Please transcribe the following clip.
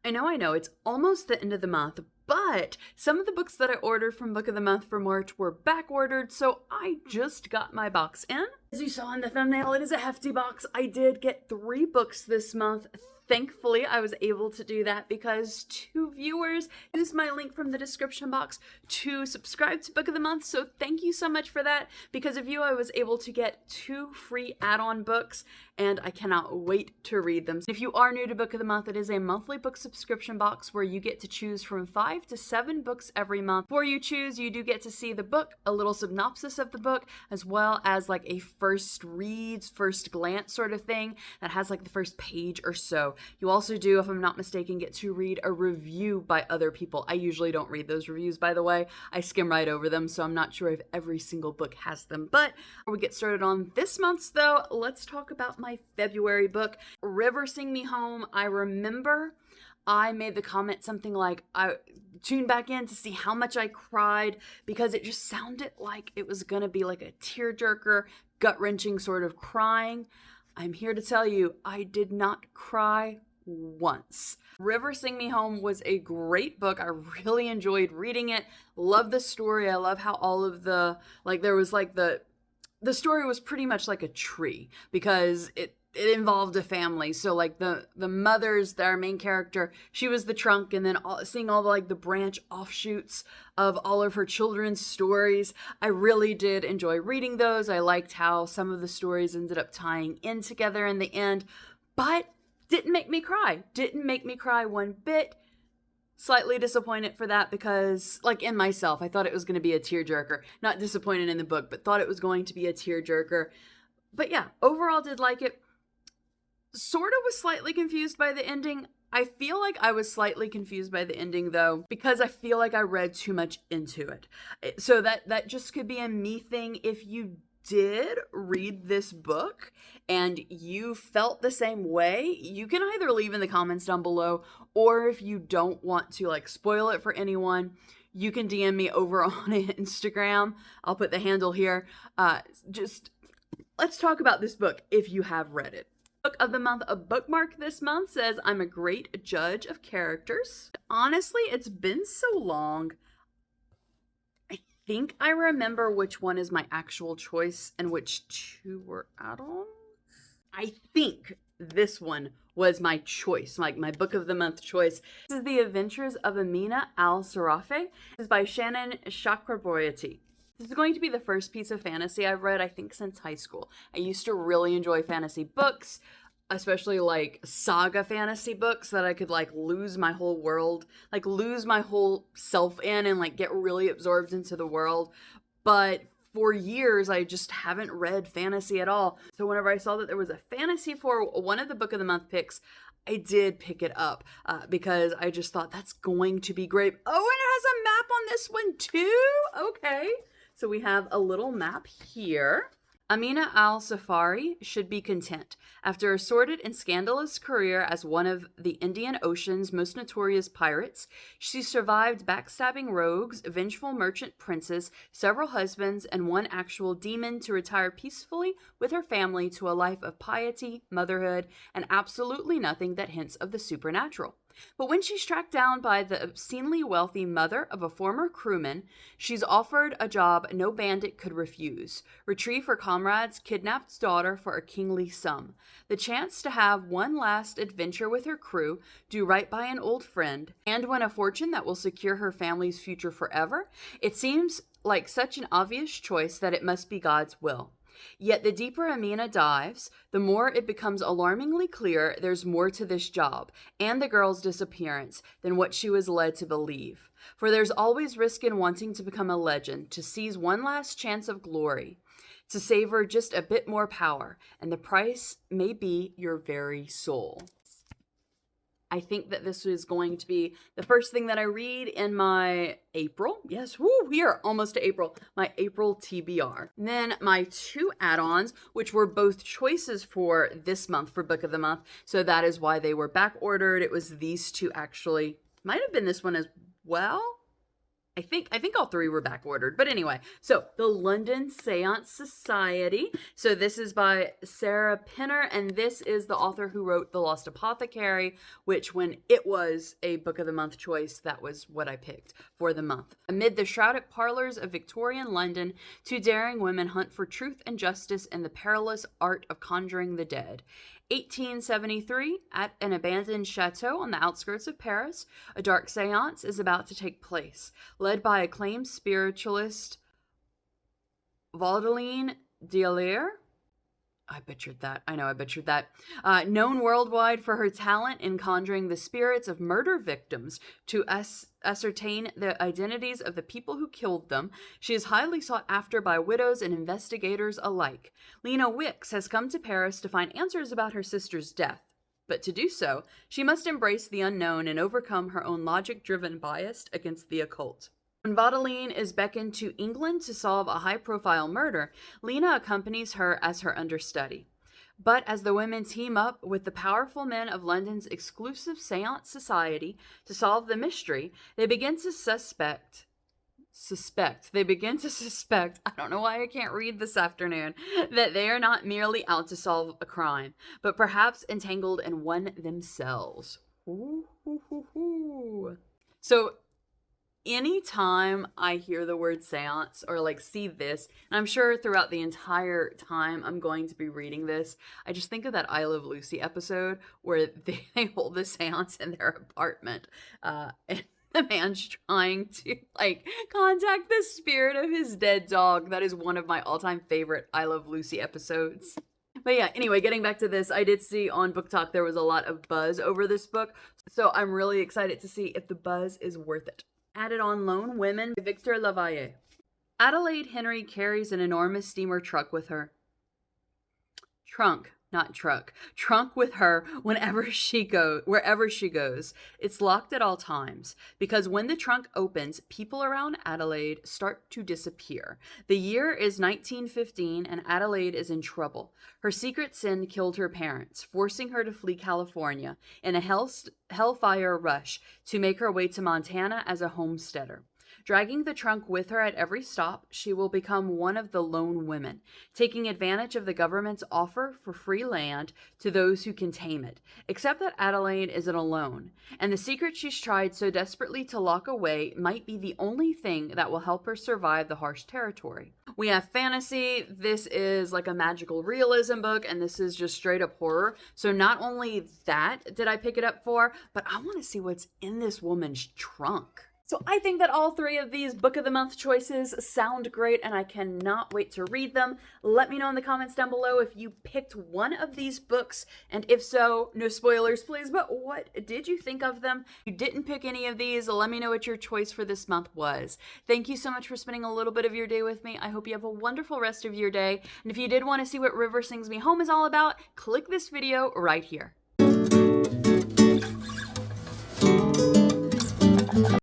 I know, it's almost the end of the month, but some of the books that I ordered from Book of the Month for March were back ordered, so I just got my box in. As you saw in the thumbnail, it is a hefty box. I did get 3 books this month. Thankfully, I was able to do that because 2 viewers used my link from the description box to subscribe to Book of the Month, so thank you so much for that. Because of you, I was able to get 2 free add-on books, and I cannot wait to read them. If you are new to Book of the Month, it is a monthly book subscription box where you get to choose from 5 to 7 books every month. Before you choose, you do get to see the book, a little synopsis of the book, as well as like a first reads, first glance sort of thing that has like the first page or so. You also do, if I'm not mistaken, get to read a review by other people. I usually don't read those reviews, by the way. I skim right over them, so I'm not sure if every single book has them. But before we get started on this month's, though, let's talk about my February book, River Sing Me Home. I remember I made the comment something like, I tuned back in to see how much I cried because it just sounded like it was gonna be like a tearjerker, gut-wrenching sort of crying. I'm here to tell you, I did not cry once. River Sing Me Home was a great book. I really enjoyed reading it. Love the story. I love how all of the, like, there was like the story was pretty much like a tree because it involved a family. So like the mother's, our main character, she was the trunk, and then seeing all the like the branch offshoots of all of her children's stories. I really did enjoy reading those. I liked how some of the stories ended up tying in together in the end, but didn't make me cry. Didn't make me cry one bit. Slightly disappointed for that because, like, in myself, I thought it was going to be a tearjerker. Not disappointed in the book, but thought it was going to be a tearjerker. But yeah, overall did like it. Sort of was slightly confused by the ending. I feel like I was slightly confused by the ending, though, because I feel like I read too much into it. So that just could be a me thing. If you did read this book and you felt the same way, you can either leave in the comments down below, or if you don't want to like spoil it for anyone, you can DM me over on Instagram. I'll put the handle here. Just let's talk about this book if you have read it. Book of the month, a bookmark this month says, I'm a great judge of characters. Honestly, it's been so long. I think I remember which one is my actual choice and which 2 were add-ons. I think this one was my choice, like my book of the month choice. This is The Adventures of Amina Alsarafe. This is by Shannon Chakraborty. This is going to be the first piece of fantasy I've read, I think, since high school. I used to really enjoy fantasy books, especially like saga fantasy books that I could like lose my whole world, like lose my whole self in and like get really absorbed into the world. But for years, I just haven't read fantasy at all. So whenever I saw that there was a fantasy for one of the Book of the Month picks, I did pick it up because I just thought that's going to be great. Oh, and it has a map on this one too? Okay. So we have a little map here. Amina al-Safari should be content. After a sordid and scandalous career as one of the Indian Ocean's most notorious pirates, she survived backstabbing rogues, vengeful merchant princes, several husbands, and one actual demon to retire peacefully with her family to a life of piety, motherhood, and absolutely nothing that hints of the supernatural. But when she's tracked down by the obscenely wealthy mother of a former crewman, she's offered a job no bandit could refuse: retrieve her comrade's kidnapped daughter for a kingly sum. The chance to have one last adventure with her crew, do right by an old friend, and win a fortune that will secure her family's future forever. It seems like such an obvious choice that it must be God's will. Yet the deeper Amina dives, the more it becomes alarmingly clear there's more to this job and the girl's disappearance than what she was led to believe. For there's always risk in wanting to become a legend, to seize one last chance of glory, to savor just a bit more power, and the price may be your very soul. I think that this is going to be the first thing that I read in my April. Yes, woo, we are almost to April. My April TBR. And then my 2 add-ons, which were both choices for this month for Book of the Month. So that is why they were back ordered. It was these 2 actually. Might have been this one as well. I think all three were back ordered. But anyway, so the London Seance Society. So this is by Sarah Pinner, and this is the author who wrote The Lost Apothecary, which when it was a book of the month choice, that was what I picked for the month. Amid the shrouded parlors of Victorian London, two daring women hunt for truth and justice in the perilous art of conjuring the dead. 1873, at an abandoned chateau on the outskirts of Paris, a dark seance is about to take place. Led by acclaimed spiritualist Vaudeline D'Alere. I butchered that. I know I butchered that. Known worldwide for her talent in conjuring the spirits of murder victims to ascertain the identities of the people who killed them, she is highly sought after by widows and investigators alike. Lena Wicks has come to Paris to find answers about her sister's death. But to do so, she must embrace the unknown and overcome her own logic-driven bias against the occult. When Vaudeline is beckoned to England to solve a high-profile murder, Lena accompanies her as her understudy. But as the women team up with the powerful men of London's exclusive Seance Society to solve the mystery, they begin to suspect, I don't know why I can't read this afternoon, that they are not merely out to solve a crime, but perhaps entangled in one themselves. So, anytime I hear the word seance or like see this, and I'm sure throughout the entire time I'm going to be reading this, I just think of that I Love Lucy episode where they hold the seance in their apartment. And the man's trying to like contact the spirit of his dead dog. That is one of my all-time favorite I Love Lucy episodes. But yeah, anyway, getting back to this, I did see on Book Talk there was a lot of buzz over this book. So I'm really excited to see if the buzz is worth it. Added on Lone Women by Victor Lavalle. Adelaide Henry carries an enormous steamer trunk with her. Trunk with her wherever she goes. It's locked at all times, because when the trunk opens, people around Adelaide start to disappear. The year is 1915, and Adelaide is in trouble. Her secret sin killed her parents, forcing her to flee California in a hellfire rush to make her way to Montana as a homesteader. Dragging the trunk with her at every stop, she will become one of the lone women, taking advantage of the government's offer for free land to those who can tame it. Except that Adelaide isn't alone, and the secret she's tried so desperately to lock away might be the only thing that will help her survive the harsh territory. We have fantasy. This is like a magical realism book, and this is just straight up horror. So not only that did I pick it up for, but I want to see what's in this woman's trunk. So I think that all three of these Book of the Month choices sound great, and I cannot wait to read them. Let me know in the comments down below if you picked one of these books, and if so, no spoilers please, but what did you think of them? If you didn't pick any of these, let me know what your choice for this month was. Thank you so much for spending a little bit of your day with me. I hope you have a wonderful rest of your day, and if you did want to see what River Sings Me Home is all about, click this video right here.